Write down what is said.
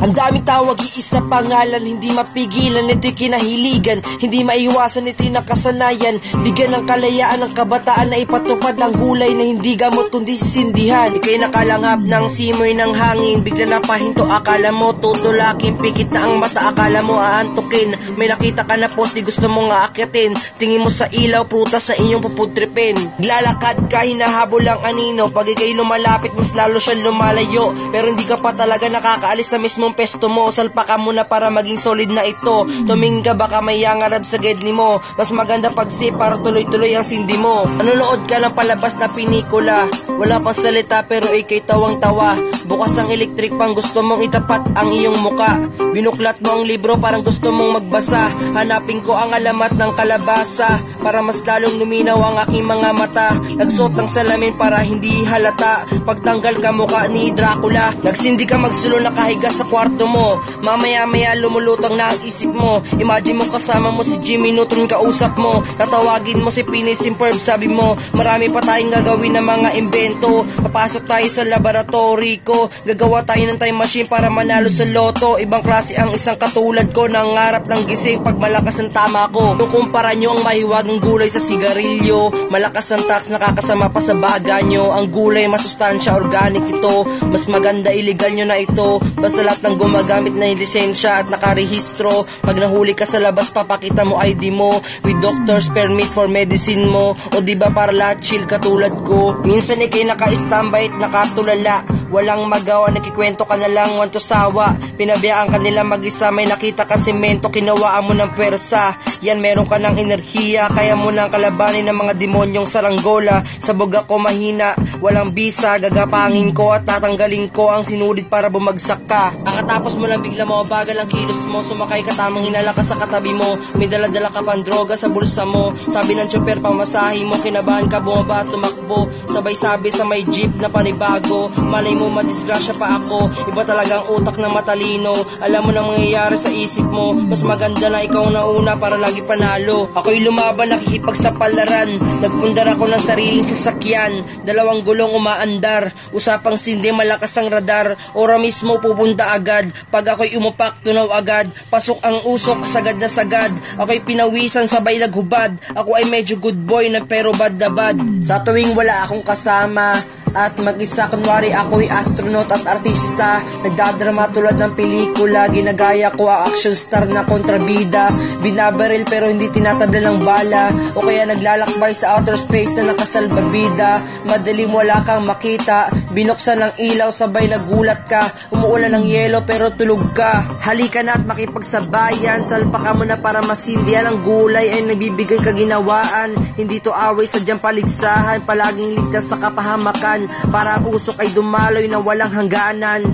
Ang daming tawag, iisa pangalan, hindi mapigilan, ito'y kinahiligan, hindi maiwasan, ito'y nakasanayan. Bigyan ng kalayaan ng kabataan na ipatupad ang gulay na hindi gamot kundi sisindihan. Ika'y nakalanghap ng simoy ng hangin, bigla napahinto, akala mo tutulakin, pikit na ang mata, akala mo aantukin. May nakita ka na post, di gusto mong aakyatin, tingin mo sa ilaw, prutas na inyong pupudripin. Glalakad ka, hinahabol ang anino, pag ika'y lumalapit, mas lalo siyang lumalayo. Pero hindi ka pa talaga nakakaalis sa mismo pesto mo, salpa ka muna para maging solid na ito. Tumingin ka baka may yangarad sa gedli mo, mas maganda pagsi para tuloy-tuloy ang sindi mo. Nanonood ka ng palabas na pinikula, wala pang salita pero ikay tawang-tawa. Bukas ang electric pang gusto mong itapat ang iyong muka. Binuklat mo ang libro parang gusto mong magbasa. Hanapin ko ang alamat ng kalabasa para mas lalong luminaw ang aking mga mata. Nagsuot ng salamin para hindi halata, pagtanggal ka mukha ni Dracula. Nagsindi ka magsulo nakahiga sa kwarto mo, mamaya-maya lumulutang na ang isip mo. Imagine mo kasama mo si Jimmy Neutron, kausap mo, tatawagin mo si Phineas Imperb, sabi mo marami pa tayong gagawin na mga imbento. Papasok tayo sa laboratory ko, gagawa tayo ng time machine para manalo sa loto. Ibang klase ang isang katulad ko, nangarap ng gising pag malakas ang tama ko. Kukumpara nyo ang mahiwagang gulay sa sigarilyo, malakas ang tax, nakakasama pa sa baga nyo. Ang gulay masustansya, organic ito, mas maganda illegal nyo na ito. Basta lahat ng gumagamit na lisensya at nakarehistro. Pag nahuli ka sa labas, papakita mo ID mo with doctor's permit for medicine mo. O diba para lahat chill katulad ko. Minsan ikay naka-standby at nakatulala, walang magawa, nakikwento ka na lang, want to sawa. Pinabiyaan ka nila mag-isa, may nakita ka semento, kinawaan mo ng pwersa. Yan, meron ka ng enerhiya, kaya mo nang kalabanin ng mga demonyong saranggola. Sabog ako mahina, walang bisa, gagapangin ko at tatanggalin ko ang sinulid para bumagsak ka. Kakatapos mo lang bigla mabagal ang kilos mo, sumakay ka tamang hinala ka sa katabi mo, may dala-dala ka pang droga sa bulsa mo. Sabi ng tsoper pamasahe mo, kinabahan ka bumaba at tumakbo, sabay sabi sa may jeep na panibago, malay mo madisgrasya pa ako. Iba talagang utak ng matalino, alam mo nang mangyayari sa isip mo, mas maganda na ikaw na una para lagi panalo. Ako'y lumaban, nakikipagsapalaran, nagpundar ako ng sariling sasakyan, dalawang gulong umaandar, usapang sindi malakas ang radar, ora mismo pupunta agad, pag ako'y umupak tunaw agad, pasok ang usok sagad na sagad, ako'y pinawisan sabay naghubad, ako ay medyo good boy na pero bad na bad. Sa tuwing wala akong kasama at mag-isa, kunwari ako'y astronaut at artista, nagdadrama tulad ng pelikula, ginagaya ko ang action star na kontrabida, binabaril pero hindi tinatabla ng bala, o kaya naglalakbay sa outer space na nakasalbabida, madaling wala kang makita, binuksan ng ilaw sabay nagulat ka, umuulan ng yelo pero tulog ka. Halika na at makipagsabayan, salpa ka mo na para masindihan ang gulay ay nagbibigay kaginawaan, hindi to away sadyang paligsahan, palaging ligtas sa kapahamakan, para ang usok ay dumaloy na walang hangganan.